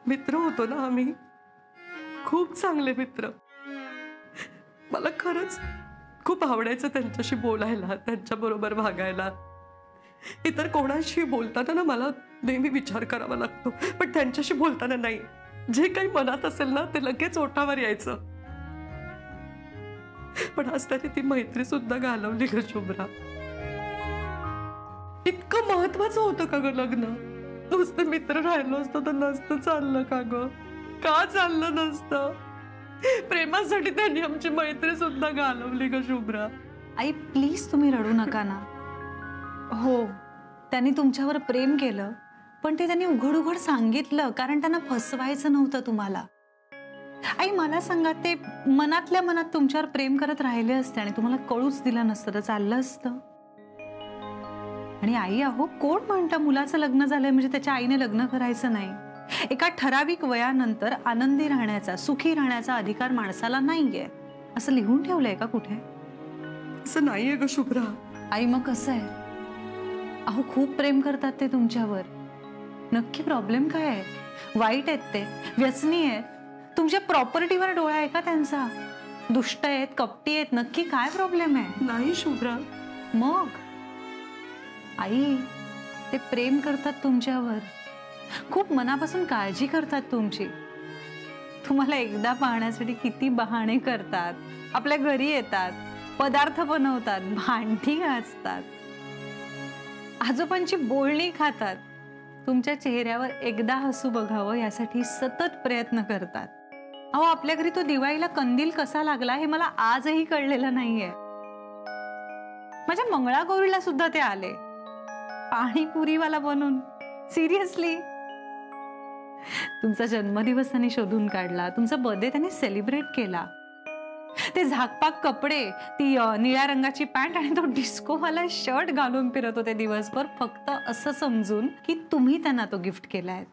मित्र होतो ना आम्ही, खूप चांगले मित्र. मला खरंच खूप आवडायचं त्यांच्याशी बोलायला, त्यांच्याबरोबर वागायला. इतर कोणाशी बोलताना ना मला नेहमी विचार करावा लागतो, पण त्यांच्याशी बोलताना नाही. जे काही मनात असेल ना ते लगेच ओठावर यायचं. पण आज त्याने ती मैत्री सुद्धा घालवली ग शुभ्रा. इतकं महत्वाचं होतं का ग लग्न? नुसतं मित्र राहिलो असतो तर नसतं चाललं का ग? का चाललं नसतं? प्रेमासाठी त्यांनी आमची मैत्री सुद्धा घालवली ग शुभ्रा. आई प्लीज तुम्ही रडू नका ना. हो, त्यांनी तुमच्यावर प्रेम केलं, पण ते त्यांनी उघड उघड सांगितलं, कारण त्यांना फसवायचं नव्हतं तुम्हाला. आई मला सांगा, ते मनातल्या मनात तुमच्यावर प्रेम करत राहिले असते आणि तुम्हाला कळूच दिलं नसतं तर चाललं असतं? आणि आई अहो, कोण म्हणतं मुलाचं लग्न झालंय म्हणजे त्याच्या आईने लग्न करायचं नाही? एका ठराविक वयानंतर आनंदी राहण्याचा, सुखी राहण्याचा अधिकार माणसाला नाहीये, असं लिहून ठेवलंय का कुठे? असं नाहीये ग शुभ्रा. आई मग कसं आहे? अहो खूप प्रेम करतात ते तुमच्यावर. नक्की प्रॉब्लेम काय आहे? वाईट आहेत ते, व्यसनी आहेत, तुमच्या प्रॉपर्टीवर डोळा आहे का त्यांचा? दुष्ट आहेत, कपटी आहेत, नक्की काय प्रॉब्लेम आहे? नाही शुभ्रा. मग आई ते प्रेम करतात तुमच्यावर, खूप मनापासून काळजी करतात तुमची. तुम्हाला एकदा पाहण्यासाठी किती बहाणे करतात, आपल्या घरी येतात, पदार्थ बनवतात, भांडी घासतात, आजोबांची बोलणी खातात, तुमच्या चेहऱ्यावर एकदा हसू बघावं यासाठी सतत प्रयत्न करतात. अहो आपल्या घरी तो दिवाळीला कंदील कसा लागला हे मला आजही कळलेलं नाहीये. माझ्या मंगळागौरीला सुद्धा ते आले, पाणीपुरीवाला बनून. सिरियसली तुमचा जन्मदिवस त्यांनी शोधून काढला, तुमचा बर्थडे त्यांनी सेलिब्रेट केला. ते झाकपाक कपडे, ती निळ्या रंगाची पॅन्ट आणि तो डिस्कोवाला शर्ट घालून फिरत होते दिवसभर, फक्त असं समजून की तुम्ही त्यांना तो गिफ्ट केलाय.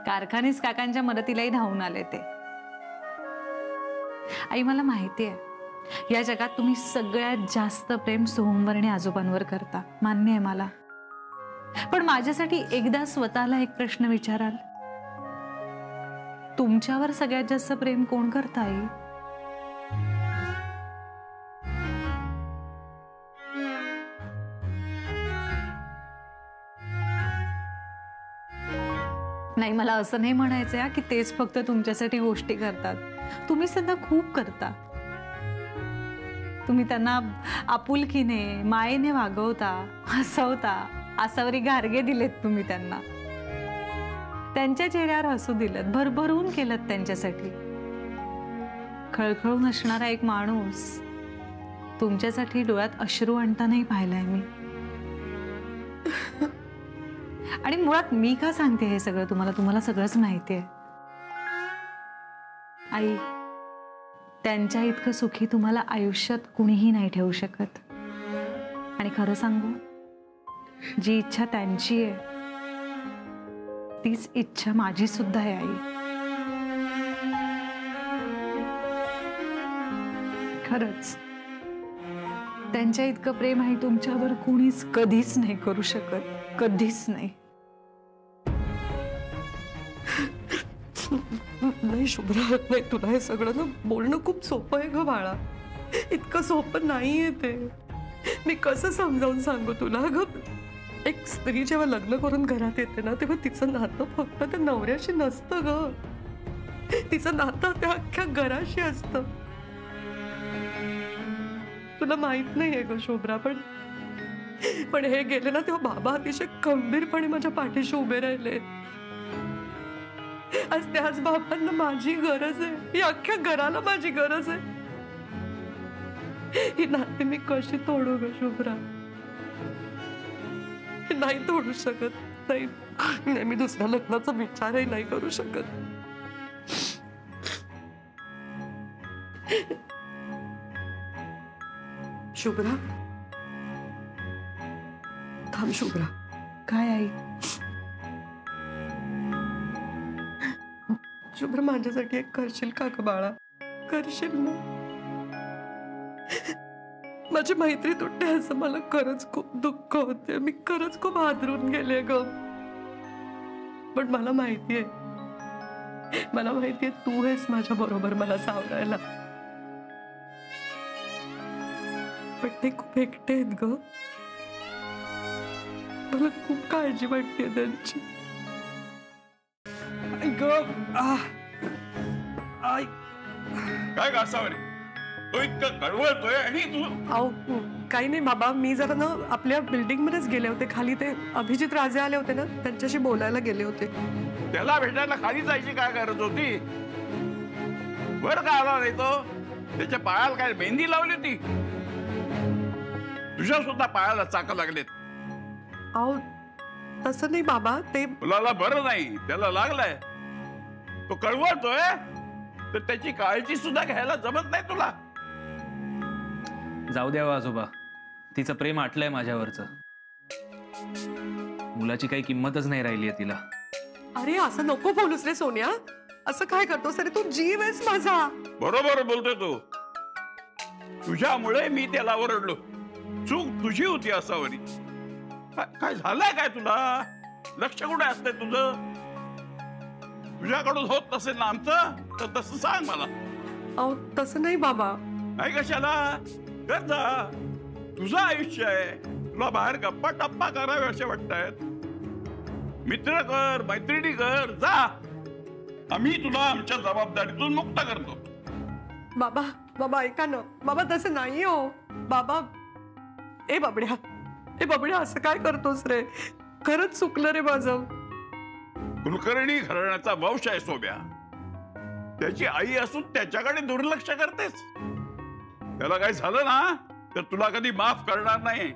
कारखानीस काकांच्या मदतीलाही धावून आले ते. आई मला माहिती आहे, या जगात तुम्ही सगळ्यात जास्त प्रेम सोहमवर आणि आजोबांवर करता, मान्य आहे मला. पण माझ्यासाठी एकदा स्वतःला एक प्रश्न विचाराल? तुमच्यावर सगळ्यात जास्त प्रेम कोण करतं आई? नाही, मला असं नाही म्हणायचंय की तेच फक्त तुमच्यासाठी गोष्टी करतात. तुम्ही सुद्धा खूप करता. तुम्ही त्यांना आपुलकीने, मायेने वागवता, हसवता, आसावरी घारगे दिलेत तुम्ही त्यांना, त्यांच्या चेहऱ्यावर हसू दिलं, भरभरून केलं त्यांच्यासाठी. खळखळून असणारा एक माणूस तुमच्यासाठी डोळ्यात अश्रू आणतानाही पाहिलाय मी. आणि मुळात मी का सांगते हे सगळं तुम्हाला? तुम्हाला सगळंच माहिती आहे आई. त्यांच्या इतकं सुखी तुम्हाला आयुष्यात कुणीही नाही ठेवू शकत. आणि खरं सांगू, जी इच्छा त्यांची आहे तीच इच्छा माझी सुद्धा आहे आई. खरंच त्यांच्या इतकं प्रेम आहे तुमच्यावर कोणीच कधीच नाही करू शकत, कधीच नाही. नाही शुभ्रा, नाही, तुला हे सगळं ना बोलणं खूप सोपं आहे ग बाळा. इतकं सोपं नाहीये ते. मी कसं समजावून सांगू तुला ग? एक स्त्री जेव्हा लग्न करून घरात येते ना, तेव्हा तिचं नातं फक्त त्या नवऱ्याशी नसतं ग, तिचं नातं त्या अख्ख्या घराशी असतं. तुला माहित नाहीये ग शुभ्रा, पण हे गेले ना तेव्हा बाबा अतिशय खंबीरपणे माझ्या पाठीशी उभे राहिले. आज त्याच बाबांना माझी गरज आहे, या अख्ख्या घराला माझी गरज आहे. ही नाते मी कशी तोडू ग शुभ्रा? नाही तोडू शकत. नाही, मी दुसऱ्या लग्नाचा विचारही नाही करू शकत. शुभ्रा, थांब शुभ्रा. काय आई? शुभ्रा, माझ्यासाठी एक करशील का ग बाळा? करशील ना? माझी मैत्री तुटते असं मला खरंच खूप दुःख होते. मी खरंच खूप हादरून गेले ग. पण मला माहितीये तू आहेस माझ्या बरोबर मला सावरायला. पण ते खूप एकटे आहेत ग. मला खूप काळजी वाटते त्यांची. आई ग, आई. काय घासावरी तो इतकं कळवळतोय आणि तू. अहो काही नाही बाबा, मी जरा ना आपल्या बिल्डिंग मध्येच गेले होते. खाली ते अभिजित राजे आले होते ना, त्यांच्याशी बोलायला गेले होते. त्याला भेटायला खाली जायची काय गरज होती? वर का आला नाही तो? त्याच्या पायाला काय मेहंदी लावली होती? तुझ्या सुद्धा पायाला चाक लागलेत. अहो तसं नाही बाबा, ते मुलाला बरं नाही, त्याला लागलाय. तो कळवळतोय तर त्याची काळजी सुद्धा घ्यायला जमत नाही तुला. जाऊ द्यावं आजोबा, तिचं प्रेम आटलंय माझ्यावरचं. मुलाची काही किंमतच नाही राहिली आहे तिला. अरे असं नको बोलूस रे सोन्या. असं काय करतोस रे तू? जीव आहेस माझा. बरोबर बोलतोय तू. तुझ्यामुळे मी त्याला ओरडलो. चूक तुझी होती असावरी. काय झालंय काय तुला? लक्ष कुठे असतंय तुझं? तुझ्याकडून होत नसेल ना आमचं तर तसं सांग मला. अहो तसं नाही बाबा. नाही कशाला? कर जा. तुझं आयुष्य आहे. तुला बाहेर गप्पा टप्पा करावे असे वाटतायत. मित्र कर, मैत्रिणी कर, जा. आम्ही तुला आमच्या जबाबदारीतून मुक्त करतो. बाबा बाबा ऐका ना बाबा, तसं नाही हो बाबा. ए बाबड्या असं काय करतोस रे? खरंच चुकलं रे माझं. कुलकर्णी घराण्याचा वंश आहे सोब्या. त्याची आई असून त्याच्याकडे दुर्लक्ष करतेस. त्याला काही झालं ना तर तुला कधी माफ करणार नाही.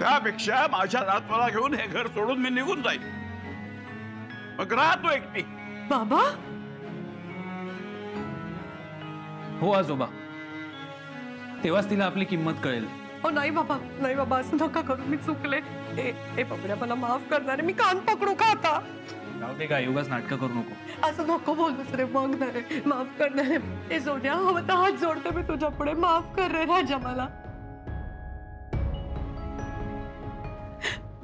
त्यापेक्षा माझ्या नातवाला घेऊन हे घर सोडून मी निघून जाईल. मग राहतो एकटी. बाबा हो आजोबा, तेव्हाच तिला आपली किंमत कळेल. ओ नाही बाबा असं नका करू. मी चुकले. ए बाबड्या मला माफ करणार आहे. मी कान पकडू का आता? जाऊ दे, काय उगाच नाटकं करू नको. असं नको बोलूस रे. मग नाही माफ करणार आहे. ए सोन्या हवं तर हात जोडते मी तुझ्या पुढे. माफ कर रे राजा मला.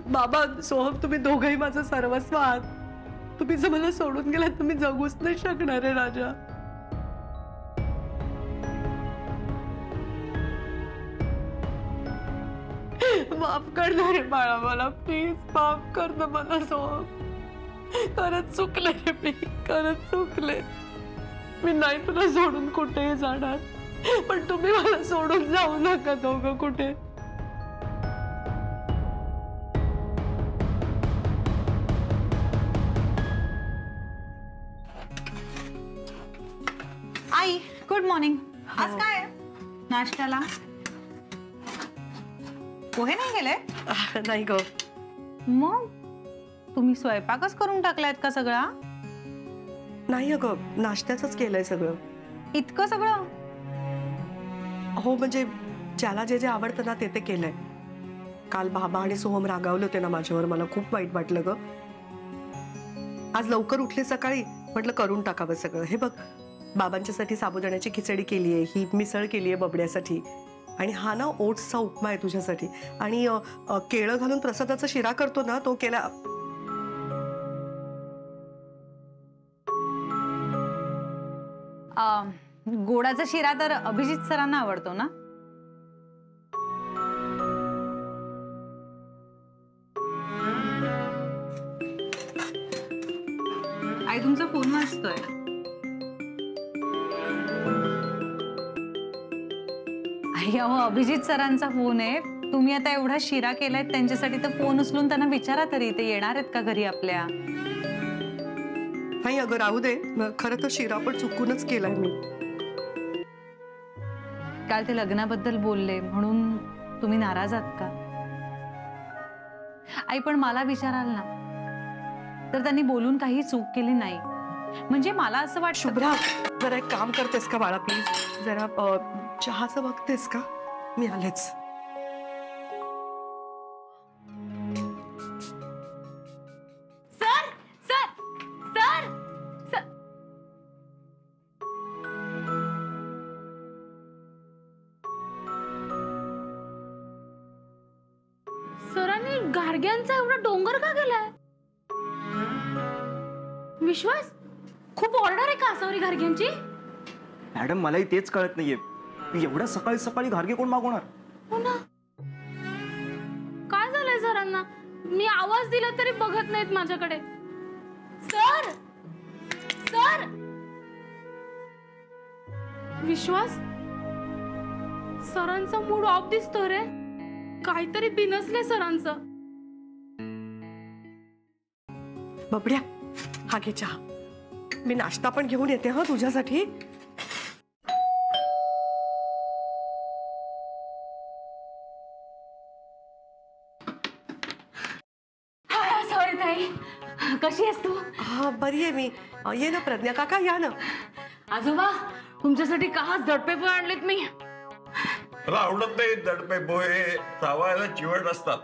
बाबा सोहम, तुम्ही दोघंही माझं सर्वस्व आहात. तुम्ही जर मला सोडून गेलात तुम्ही जगूच नाही शकणार आहे राजा. माफ करणार आहे बाळा मला. प्लीज माफ कर ना मला सोहम. खरंच चुकले रे मी. खरंच चुकले. मी नाही तुला सोडून कुठेही जाणार. पण तुम्ही मला सोडून जाऊ नका दोघं कुठे. आई गुड मॉर्निंग. आज काय आहे नाश्त्याला? पोहे नाही गेले? नाही ग. मग तुम्ही स्वयंपाकच करून टाकलायत का सगळा? नाही अगं, नाश्त्याचंच केलंय सगळं. इतकं सगळं? हो म्हणजे ज्याला जे जे आवडतं ना ते केलंय. काल बाबा आणि सोहम रागावले होते ना माझ्यावर. मला खूप वाईट वाटलं ग. आज लवकर उठले सकाळी. म्हटलं करून टाकावं सगळं. हे बघ, बाबांच्यासाठी साबुदाण्याची खिचडी केलीये, ही मिसळ केलीये बबड्यासाठी, आणि हा ना ओट्सचा उपमा आहे तुझ्यासाठी, आणि केळं घालून प्रसादाचा शिरा करतो ना तो केला. गोडाचा शिरा तर अभिजित सरांना आवडतो ना? आई तुमचा फोन वाजतोय. आई अहो अभिजित सरांचा फोन आहे. तुम्ही आता एवढा शिरा केलाय त्यांच्यासाठी तर फोन उचलून त्यांना विचारा तरी ते येणार आहेत का घरी आपल्या. नाही अगं राहू दे. खरं तर शिरा पण चुकूनच केलाय मी. काल ते लग्नाबद्दल बोलले म्हणून तुम्ही नाराज आहात का? आई पण मला विचाराल ना तर त्यांनी बोलून काही चूक केली नाही. म्हणजे मला असं वाटतं. शुभ्रा जरा एक काम करतेस का बाळा प्लीज? जरा चहाचं बघतेस का? मी आलेच. सर सर सर सर गाडग्यांचा एवढा डोंगर का गेलाय? विश्वास, खूप ऑर्डर आहे का आसावरी गाडग्यांची? मॅडम मलाही तेच कळत नाहीये, एवढ्या सकाळी सकाळी घारगे कोण मागवणार? हो ना, काय झालंय सरांना? मी आवाज दिला तरी बघत नाहीत माझ्याकडे. सर सर, विश्वास, सरांचा मूड ऑफ दिसतो रे. काहीतरी बिनसले सरांचं. बबड्या, हा घे चहा. मी नाश्ता पण घेऊन येते हा तुझ्यासाठी. सॉरी ताई, कशी आहेस तू? हा, बरी आहे मी. ये ना प्रज्ञा काका, या ना. आजोबा, तुमच्यासाठी खास दडपे पोहे आणलेत मी. मला आवडत नाही दडपे पोहे, चावायला चिवट असतात.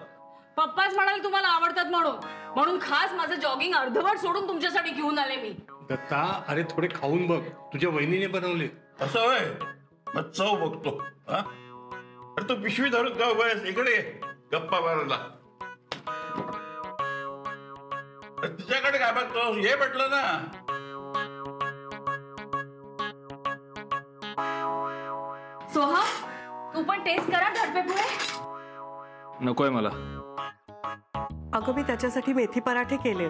पप्पाच म्हणाले तुम्हाला आवडतात म्हणून. म्हणून खास माझं जॉगिंग अर्धवट सोडून तुमच्यासाठी घेऊन आले मी. दत्ता, अरे थोडे खाऊन बघ, तुझ्या वहिनीने बनवले. असं होय? मग चव बघतो. हा, अरे तू पिशवी धरून का उभा आहेस? इकडे ये, गप्पा मारायला. तिच्याकडे काय बघतो? हे म्हटलं ना. सोहा, तू पण टेस्ट करा दडपे पोहे. नकोय मला. अगं, मी त्याच्यासाठी मेथी पराठे केले.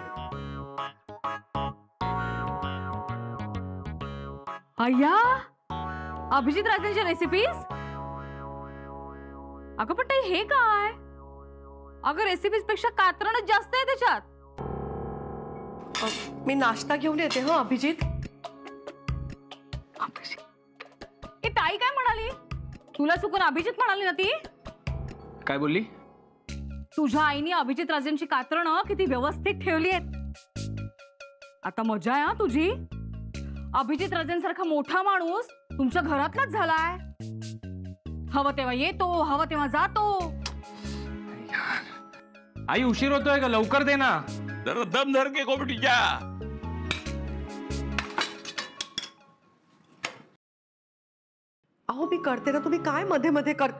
अय्या, अभिजित राजेंच्या रेसिपीज. अगं पण ताई, हे काय? अगं रेसिपीज पेक्षा कात्रणच जास्त आहे त्याच्यात. मी नाश्ता घेऊन येते हा अभिजित. ए ताई, काय म्हणाली? तुला चुकून अभिजित म्हणाली ना ती? काय बोलली? तुझ्या आईने अभिजित राजेंची कात्रणं किती व्यवस्थित ठेवली आहेत. आता मजा आहे हा तुझी. अभिजित राजेंसारखा मोठा माणूस तुमच्या घरातलाच झालाय. हवं तेव्हा येतो, हवं तेव्हा जातो. आई, उशीर होतोय का? लवकर दे ना. जरा दम धर के कोबडीच्या. अहो, मी करते ना, तुम्ही काय मध्ये मध्ये कर.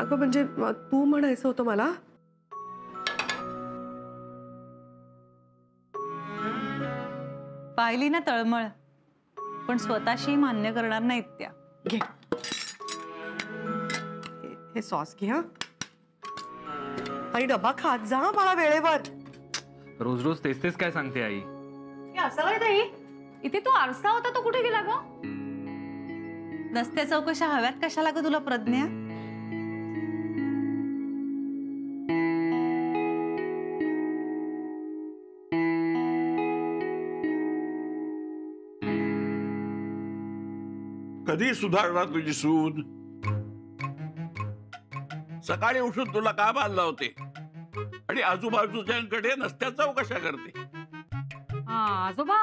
अगं म्हणजे तू म्हणायचं होतं मला. पाहिली ना तळमळ, पण स्वतःशी मान्य करणार नाहीत त्या. घे हे सॉस घे हा. आणि डबा खात जा मला वेळेवर. रोज रोज तेच तेच काय सांगते आई? असं काय ताई? इथे तो आरसा होता, तो कुठे गेला ग? नसत्या चौकशा हव्यात कशाला ग तुला प्रज्ञा? कधी सुधारणार तुझी सून? सकाळी उठून तुला का बांधला होते आणि आजूबाजूच्यांकडे नसत्या चौकशा करते. आजोबा,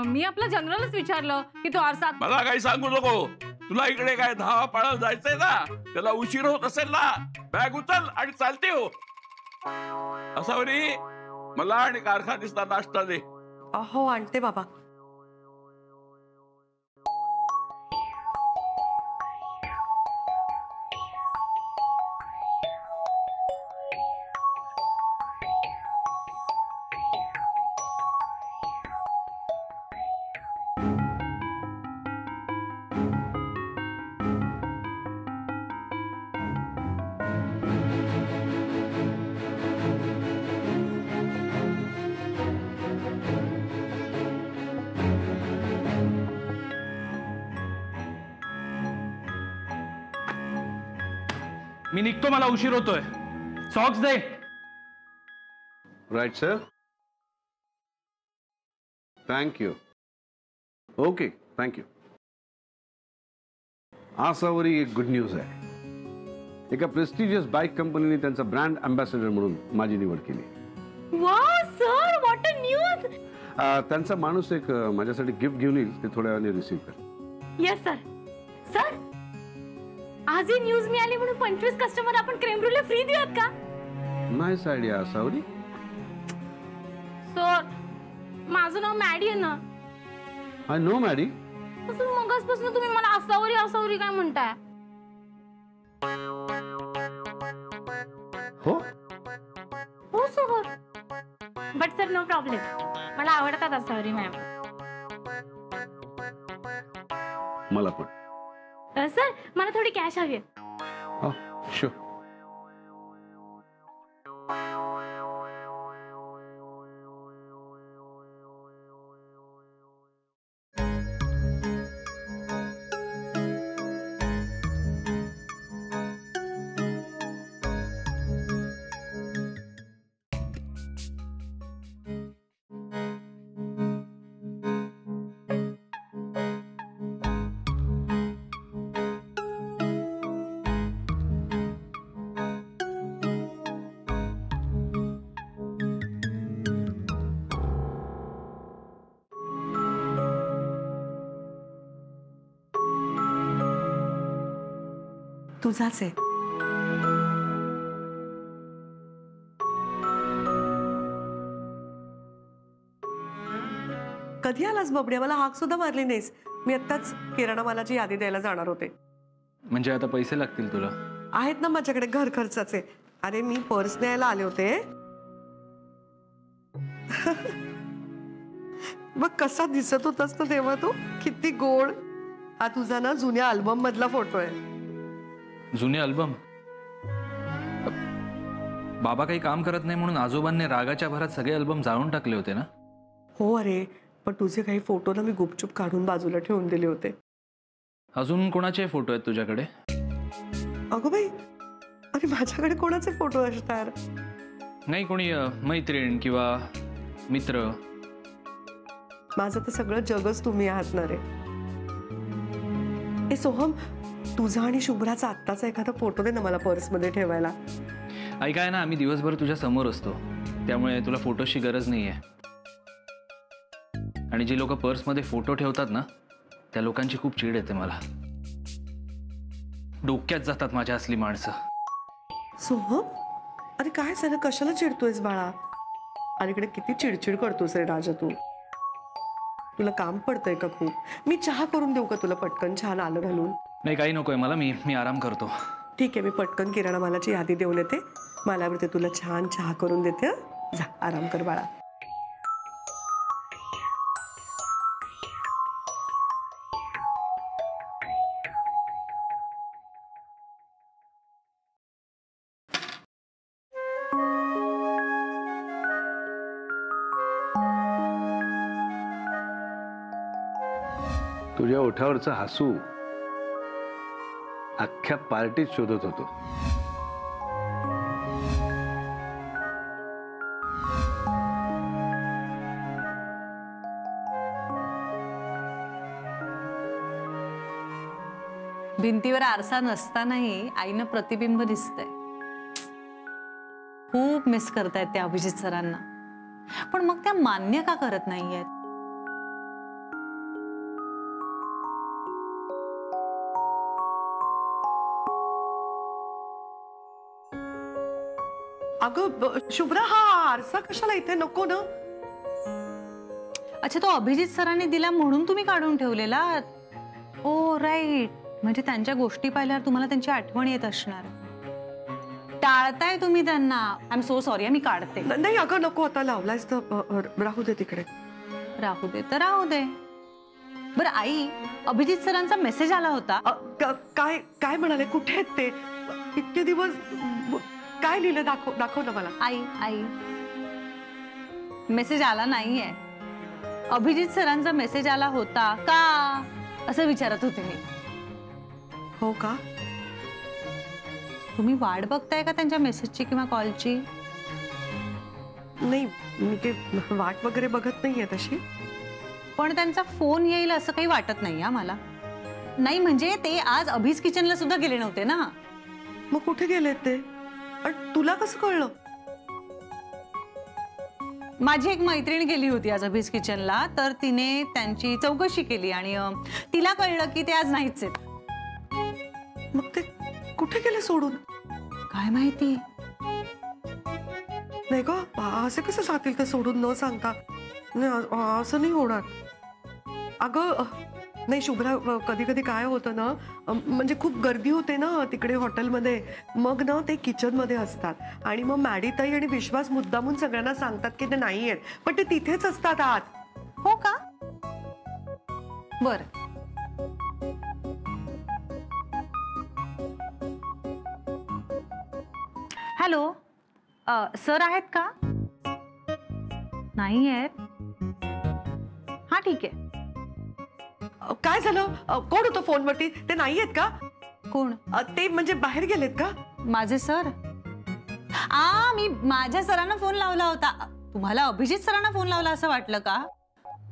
मी आपलं जनरलच विचारलं की तो आरसा. मला काही सांगू नको. तुला इकडे काय धावा पाळा जायचंय ना? त्याला उशीर होत असेल ना? बॅग उचल आणि चालते हो. असावरी, मला आणि कारखानीसला नाश्ता दे. हो, आणते बाबा. मी निघतो, मला उशीर होतोय. Socks they. Right sir, thank you. Okay, thank you. Asavari एक गुड न्यूज आहे. एका प्रेस्टिजियस बाईक कंपनीने त्यांचा ब्रँड अँबॅसेडर म्हणून माझी निवड केली. Wow sir, what a news. त्यांचा माणूस एक माझ्यासाठी गिफ्ट घेऊन येईल, ते थोड्या वेळाने रिसीव्ह कर. Yes sir. सर, आज ही न्यूज मिळाली म्हणून 25 कस्टमर आपण क्रीम ब्रुले फ्री देऊयात का? Nice idea Asavari. सर, माझं नाव मॅडी आहे ना. I know Maddy. मगासपासून तुम्ही मला आसावरी आसावरी काय म्हणताय? बट सर नो प्रॉब्लेम, मला आवडतात असावरी मॅम. मला पण. सर मला थोडी कॅश हवी आहे. हो शुअर. तुझाच आहे. कधी आलास बबड्या? मला हाक सुद्धा मारली नाहीस. मी आत्ताच किराणा मालाची यादी द्यायला जाणार होते. म्हणजे आता पैसे लागतील तुला? आहेत ना माझ्याकडे घर खर्चाचे. अरे मी पर्स न्यायला आले होते. बघ कसा दिसत होतास ना तेव्हा तू, किती गोड. हा तुझा ना जुन्या अल्बम मधला फोटो आहे. जुने अल्बम? बाबा काही काम करत नाही म्हणून आजोबांनी रागाच्या भरात सगळे अल्बम जाळून टाकले होते ना? हो अरे, पण तुझे काही फोटो ना मी गुपचूप काढून बाजूला ठेवून दिले होते. अजून कोणाचे फोटो आहेत तुझ्याकडे? अगो बाई, अरे माझ्याकडे कोणाचे फोटो असणार? नाही, कोणी मैत्रीण किंवा मित्र? माझं तर सगळं जगच तुम्ही आहात ना रे. ए सोहम, तुझा आणि शुभ्राचा आत्ताचा एखादा फोटो दे ना मला पर्समध्ये ठेवायला. ऐकाय ना, आम्ही दिवसभर तुझ्या समोर असतो, त्यामुळे तुला फोटोची गरज नाहीये. आणि जी लोक पर्समध्ये फोटो ठेवतात ना, त्या लोकांची खूप चीड येते मला. डोक्यात जातात माझ्या असली माणसं. सोहम, अरे काय झालं? कशाला चिडतोयस बाळा? आणि इकडे किती चिडचिड करतोस रे राजा तू. तुला काम पडतंय का खूप? मी चहा करून देऊ का तुला पटकन, छान आलं घालून? नाही, काही नकोय मला, मी आराम करतो. ठीक आहे, मी पटकन किराणा मालाची यादी देऊन येते. मला तुला छान चहा करून देते. जा आराम कर बाळा. तुझ्या ओठावरचं हसू अख्ख्या पार्टीत शोधत होतो. भिंतीवर आरसा नसतानाही आईनं प्रतिबिंब दिसतंय. खूप मिस करतायत त्या अभिजित सरांना, पण मग त्या मान्य का करत नाहीयेत? अगं शुभ्रा, हा आरसा कशाला इथे? नको ना. अच्छा, तो अभिजित सरांनी दिला म्हणून तुम्ही काढून ठेवलेला? ओ राईट, म्हणजे त्यांच्या गोष्टी पाहिल्यावर तुम्हाला त्यांची आठवण येत असणार. टाळताय तुम्ही त्यांना. आय एम सो सॉरी, मी काढते. नाही अगं नको, आता लावलायस तर राहू दे तिकडे. राहू दे तर राहू दे. बरं आई, अभिजित सरांचा मेसेज आला होता. काय काय म्हणाले? कुठे आहेत ते? इतके दिवस काय लिहिलं? दाखव ना मला. आई मेसेज आला नाहीये. अभिजित सरांचा मेसेज आला होता का असं विचारत होते मी. हो का? तुम्ही वाट बघताय का त्यांच्या मेसेजची किंवा कॉलची? नाही, मी ते वाट वगैरे बघत नाहीये तशी. पण त्यांचा फोन येईल असं काही वाटत नाही मला. नाही म्हणजे ते आज अभिज किचनला सुद्धा गेले नव्हते ना. मग कुठे गेलेत ते? आणि तुला कसं कळलं? माझी एक मैत्रीण गेली होती आज अभिज किचनला, तर तिने त्यांची चौकशी केली आणि तिला कळलं की ते आज नाहीच आहेत. मग ते कुठे गेले सोडून? काय माहिती. नाही ग, असे कसं जातील ते सोडून न सांगता? नाही, असं नाही होणार. अगं नाही शुभ्रा, कधी कधी काय होतं ना, म्हणजे खूप गर्दी होते ना तिकडे हॉटेलमध्ये, मग ना ते किचनमध्ये असतात आणि मग मॅडीताई आणि विश्वास मुद्दामून सगळ्यांना सांगतात की ते नाही आहेत, पण ते तिथेच असतात आत. हो का? बर. हॅलो, सर आहेत का? नाही आहेत. हा ठीक आहे. काय झालं? कोण होतं फोनवरती? ते नाही आहेत का? कोण? ते म्हणजे बाहेर गेलेत का? माझे सर? मी माझ्या सरांना फोन लावला होता. तुम्हाला अभिजित सरांना फोन लावला असं वाटलं का?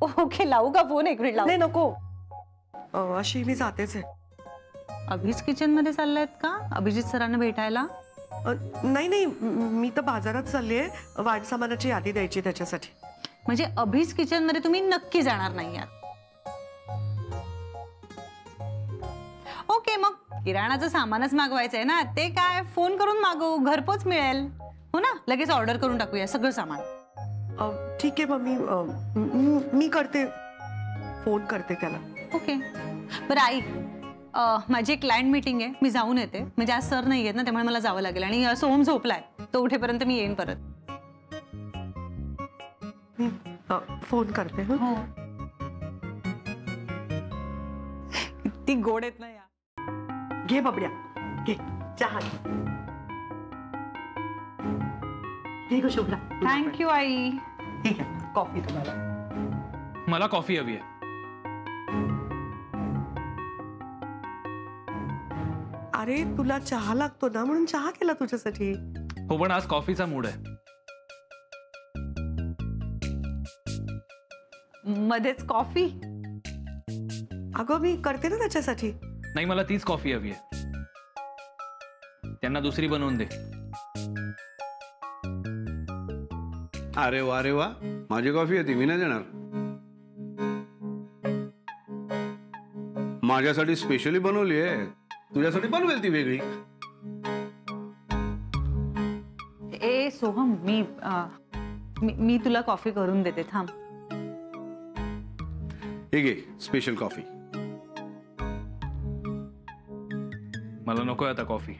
ओके, लावू का फोन? एक मिनिट लावू. नाही नको, अशी मी जातेच आहे. अभिज किचन मध्ये चाललायत का अभिजित सरांना भेटायला? नाही नाही, मी तर बाजारात चाललीये वाण सामानाची यादी द्यायची त्याच्यासाठी. म्हणजे अभिज किचन मध्ये तुम्ही नक्की जाणार नाही आहात? ओके, मग किराणाचं सामानच मागवायचंय ना, ते काय फोन करून मागवू, घरपोच मिळेल. हो ना, लगेच ऑर्डर करून टाकूया सगळं सामान. ठीक आहे मग मी करते, फोन करते त्याला. ओके. बरं आई, माझी एक क्लायंट मीटिंग आहे, मी जाऊन येते. म्हणजे आज सर नाही आहेत ना, त्यामुळे मला जावं लागेल. आणि सोहम झोपलाय, तो उठेपर्यंत मी येईन परत. फोन करते. हो. किती गोड आहेत ना या. घे बबड्या, घे चहा. घे गं शुभ्रा. थँक्यू आई. ठीक आहे, कॉफी तुम्हाला. मला कॉफी हवी आहे. अरे तुला चहा लागतो ना, म्हणून चहा केला तुझ्यासाठी. हो, पण आज कॉफीचा मूड आहे. मध्येच कॉफी? अगं मी करते ना त्याच्यासाठी. नाही, मला तीच कॉफी हवी आहे. त्यांना दुसरी बनवून दे. अरे वा, माझी कॉफी आहे ती, मी नाही देणार. माझ्यासाठी स्पेशली बनवली आहे, तुझ्यासाठी बनवेल ती वेगळी. ए सोहम, मी तुला कॉफी करून देते, थांब. हे घे स्पेशल कॉफी. मला नकोय आता कॉफी.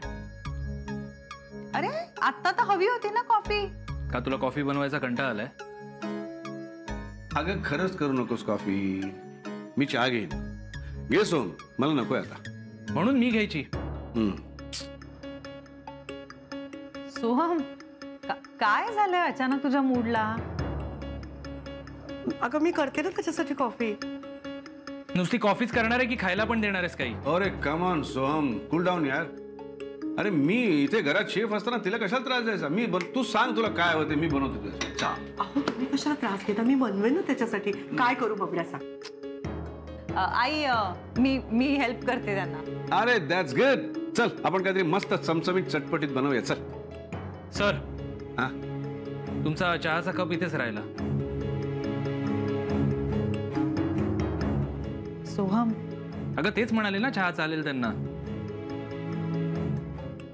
अरे आता तर हवी होती ना कॉफी. का तुला कॉफी बनवायचा कंटाळा आलाय? अगं खरंच करू नकोस कॉफी, मी चहा घेईन. घे सोम, मला नकोय आता. म्हणून मी घ्यायची. सोहम, काय झालंय अचानक तुझ्या मूडला? अगं मी करते ना त्याच्यासाठी कॉफी. नुसती कॉफीच करणार आहे की खायला पण देणार आहेस काही? अरे come on Soham, cool down यार. अरे मी इथे घरात शेफ असताना तिला कशाला त्रास द्यायचा? तू सांग तुला काय होते, मी बनवतो तुझ्यासाठी चहा. अहो तुम्ही कशाला त्रास घेता, मी बनवेन ना त्याच्यासाठी. काय करू बबड्या सांग. आई, मी हेल्प करते त्यांना. अरे दॅट्स गुड. चल आपण काहीतरी मस्त चमचमीत चटपटीत बनवूया. चल. सर, हा, तुमचा चहाचा कप इथेच राहिला. सोहम, अगं तेच म्हणाले ना चहा चालेल त्यांना.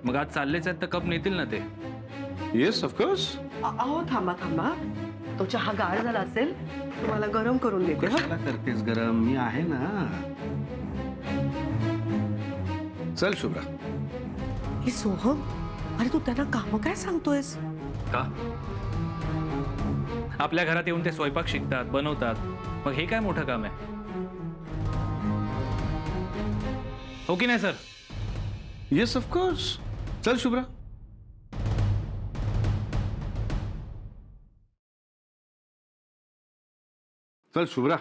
मग आज चाललेच आहेत तर कप नेतील ना ते. Yes of course. अहो थांबा थांबा, तो चहा गार झाला असेल, तुम्हाला गरम करून देते. कशाला करतेस गरम, मी आहे ना. चल शुभ्रा. ही सोहम, अरे तू त्यांना काम काय सांगतोयस? का? आपल्या घरात येऊन ते स्वयंपाक शिकतात, बनवतात, मग हे काय मोठं काम आहे? हो की नाही सर? Yes of course. चल शुभ्रा. चल शुभ्रा,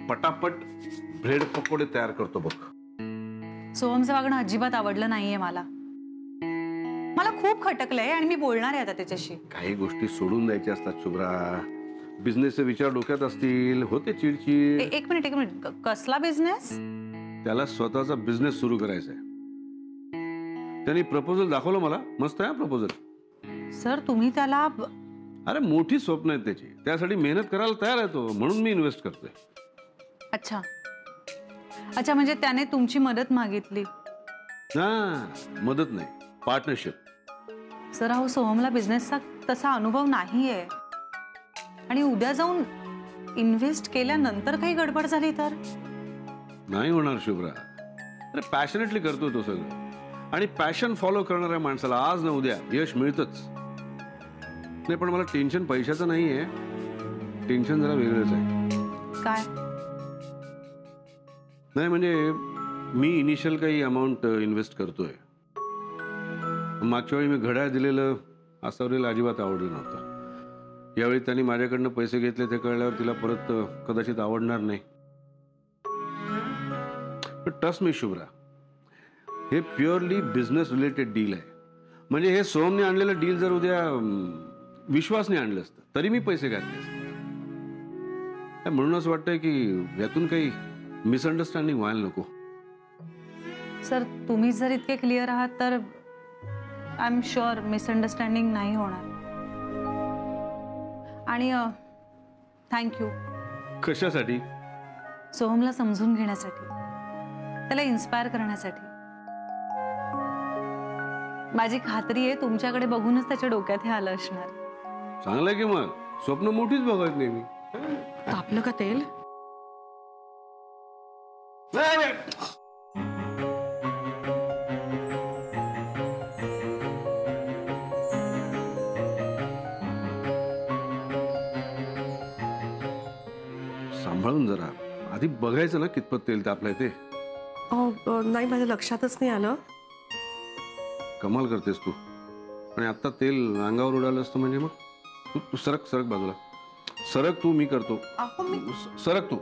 पटापट ब्रेड पकोडे तयार करतो बघ. सोहमचं वागणं अजिबात आवडलं नाहीये मला. मला खूप खटकलंय आणि मी बोलणार आहे आता त्याच्याशी. काही गोष्टी सोडून द्यायच्या असतात शुभ्रा. बिझनेसचे विचार डोक्यात असतील, होते चिडचिड. एक मिनिट. कसला बिझनेस? त्याला स्वतःचा बिझनेस सुरू करायचा आहे. त्यांनी प्रपोजल दाखवलं मला. मस्त आहे प्रपोजल. सर तुम्ही त्याला... अरे मोठी स्वप्न आहेत त्याची, त्यासाठी मेहनत करायला तयार आहे तो, म्हणून मी इन्व्हेस्ट करतोय. अच्छा, म्हणजे त्याने तुमची मदत मागितली? ना, मदत नाही, पार्टनरशिप. सर अहो, सोहमला बिझनेसचा तसा अनुभव नाहीये आणि उद्या जाऊन इन्व्हेस्ट केल्यानंतर काही गडबड झाली तर? नाही होणार शुभ्रा. अरे पॅशनेटली करतो तो सगळं, आणि पॅशन फॉलो करणाऱ्या माणसाला आज ना उद्या यश मिळतच. नाही पण मला टेन्शन पैशाचं नाहीये, टेन्शन जरा वेगळंच आहे. काय? नाही म्हणजे मी इनिशियल काही अमाऊंट इन्व्हेस्ट करतोय. मागच्या वेळी मी घड्याळ दिलेलं आसावरीला अजिबात आवडलं नव्हतं. यावेळी त्यांनी माझ्याकडनं पैसे घेतले ते कळल्यावर तिला परत कदाचित आवडणार नाही. पण ट्रस्ट मी शुभ्रा, हे प्युअरली बिझनेस रिलेटेड डील आहे. म्हणजे हे सोहमने आणलेलं डील जर उद्या विश्वासने आणलं असतं तरी मी पैसे घातले असते. म्हणूनच वाटतंय की यातून काही मिसअंडरस्टँडिंग व्हायला नको. सर तुम्ही जर इतके क्लिअर आहात तर आय एम शुअर मिसअंडरस्टँडिंग नाही होणार. आणि थँक्यू कशासाठी? सोहमला समजून घेण्यासाठी, त्याला इन्स्पायर करण्यासाठी. माझी खात्री आहे तुमच्याकडे बघूनच त्याच्या डोक्यात हे आलं असणार. चांगलंय की मग स्वप्न मोठीच बघत नाही मी. तापलं का तेल? सांभाळून जरा, आधी बघायचं ना कितपत तेल तापलंय ते. नाही, माझ्या लक्षातच नाही आलं. कमाल करतेस तू. आणि आता तेल अंगावर उडालं असतं म्हणजे मग तू सरक सरक बाजूला सरक. तू मी करतो. सरक तू.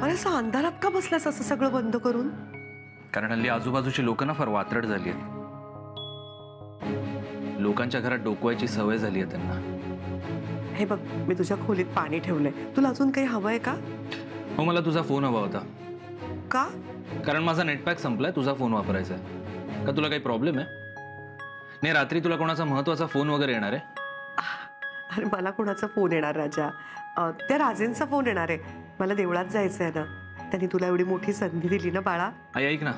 अरे असं अंधारात का बसलास असं सगळं बंद करून? कारण हल्ली आजूबाजूची लोक ना फार वात्रट झाली आहेत. लोकांच्या घरात डोकवायची सवय झाली आहे त्यांना. हे बघ, मी तुझ्या खोलीत पाणी ठेवलंय. तुला अजून काही हवंय का? हो, मला तुझा फोन हवा होता. का? कारण माझा नेटपॅक संपलाय, तुझा फोन वापरायचा आहे. का तुला काही प्रॉब्लेम आहे? नाही, रात्री तुला कोणाचा महत्वाचा फोन वगैरे येणार आहे? अरे मला कोणाचा फोन येणार राजा? त्या राजेंचा फोन येणार आहे. मला देवळात जायचंय ना, त्यांनी तुला एवढी मोठी संधी दिली ना बाळा. आई ऐक ना,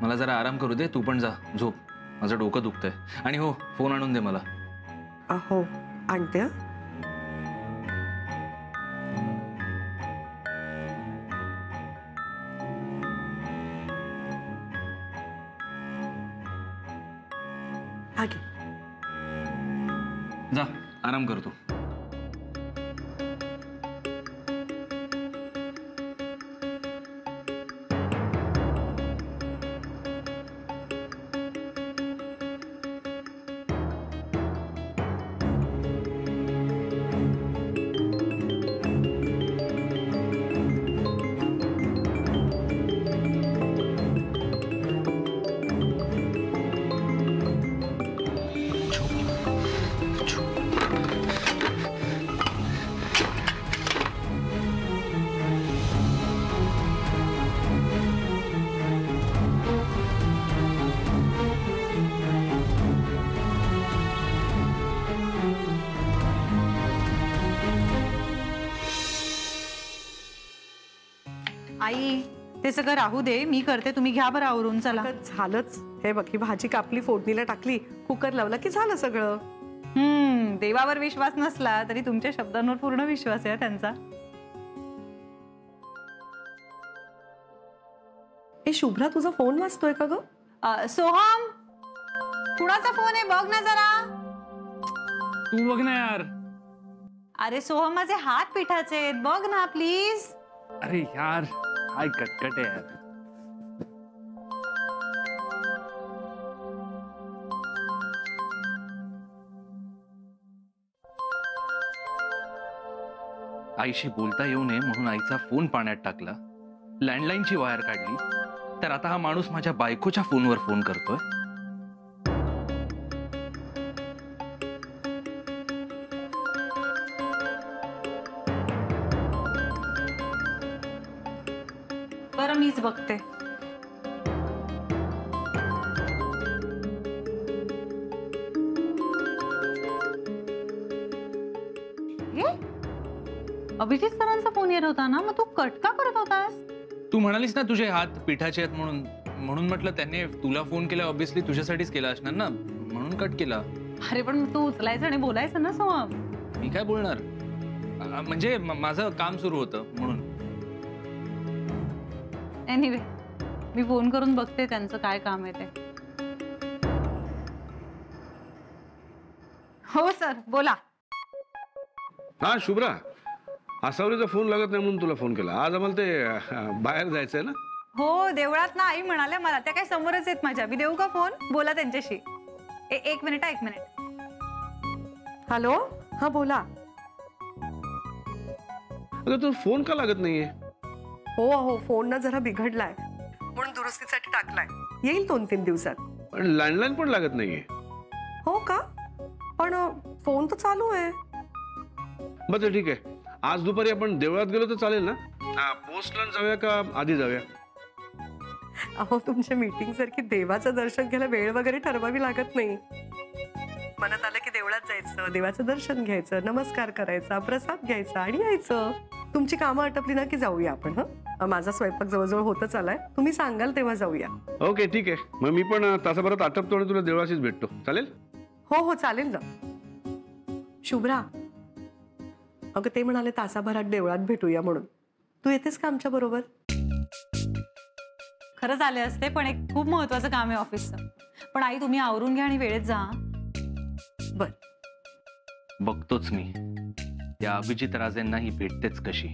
मला जरा आराम करू दे. तू पण जा झोप, माझं डोकं दुखतंय. आणि हो, फोन आणून दे मला. हो आणते. हा घे. जा आराम करतो. आई ते सगळं राहू दे, मी करते. तुम्ही घ्या बरं आवरून. चला. झालंच. हे बघ, ही भाजी कापली, फोडणीला टाकली, कुकर लावला की झालं सगळं. देवावर विश्वास नसला तरी तुमच्या शब्दांवर पूर्ण विश्वास आहे त्यांचा. ए शुभ्रा, तुझा फोन वाजतोय का ग? सोहम, कुणाचा फोन आहे बघ ना जरा. तू बघ ना यार. अरे सोहम, माझे हात पिठाचे आहेत, बघ ना प्लीज. अरे यार, काय कटकट आहे यार. आईशी बोलता येऊ नये म्हणून आईचा फोन पाण्यात टाकला, लँडलाईनची वायर काढली, तर आता हा माणूस माझ्या बायकोच्या फोनवर फोन करतोय. बरं मीच बघते. अभिजित सरांचा फोन येत होता ना, मग तू कट का करत होतास? तू म्हणालीस ना तुझे हात पिठाचे आहेत म्हणून म्हटलं त्यांनी तुला फोन केला, ऑब्व्हियसली तुझ्यासाठीच केला असणार ना, म्हणून कट केला. अरे पण तू उचलायचं आणि बोलायचं ना सोहम. मी काय बोलणार, म्हणजे माझं काम सुरू होतं म्हणून. एनिवे, मी फोन करून बघते त्यांचं काय काम आहे ते. हो सर, बोला. हा शुभ्रा, आसावरीचा फोन लागत नाही म्हणून तुला फोन केला. आज आम्हाला ते बाहेर जायचंय ना. हो, देवळात ना आई म्हणाल्या मला, त्या काय समोरच आहेत माझ्या. मी देऊ का फोन? बोला त्यांच्याशी. एक मिनिट. हॅलो, हा बोला. अगं तू फोन का लागत नाहीये? हो, फोन ना जरा बिघडलाय म्हणून दुरुस्तीसाठी टाकलाय, येईल 2-3 दिवसात. पण लँडलाईन पण लागत नाहीये. हो का? पण फोन तर चालू आहे. बरं ठीक आहे, आज दुपारी आपण देवळात गेलो तर चालेल ना? पोस्टला जाऊया का आधी जाऊया? अहो, तुमच्या मीटिंग सारखी देवाचं दर्शन घ्यायला वेळ वगैरे ठरवावी लागत नाही. मनात आलं की देवळात जायचं, देवाचं दर्शन घ्यायचं, नमस्कार करायचा, प्रसाद घ्यायचा आणि यायचं. तुमची कामं आटपली ना की जाऊया आपण. माझा स्वयंपाक जवळजवळ होतच आलाय, तुम्ही सांगाल तेव्हा जाऊया. ओके ठीक आहे, मग मी पण तासाभरात आटपतो आणि तुला देवळाशीच भेटतो. चालेल? हो चालेल ना. शुभ्रा, अगं ते म्हणाले तासाभरात देवळात भेटूया म्हणून. तू येतेस का आमच्या बरोबर? खरंच आले असते, पण एक खूप महत्वाचं काम आहे ऑफिसचं. पण आई तुम्ही आवरून घ्या आणि वेळेत जा. बर, बघतोच मी त्या अभिजित राजेंना ही भेटतेच कशी.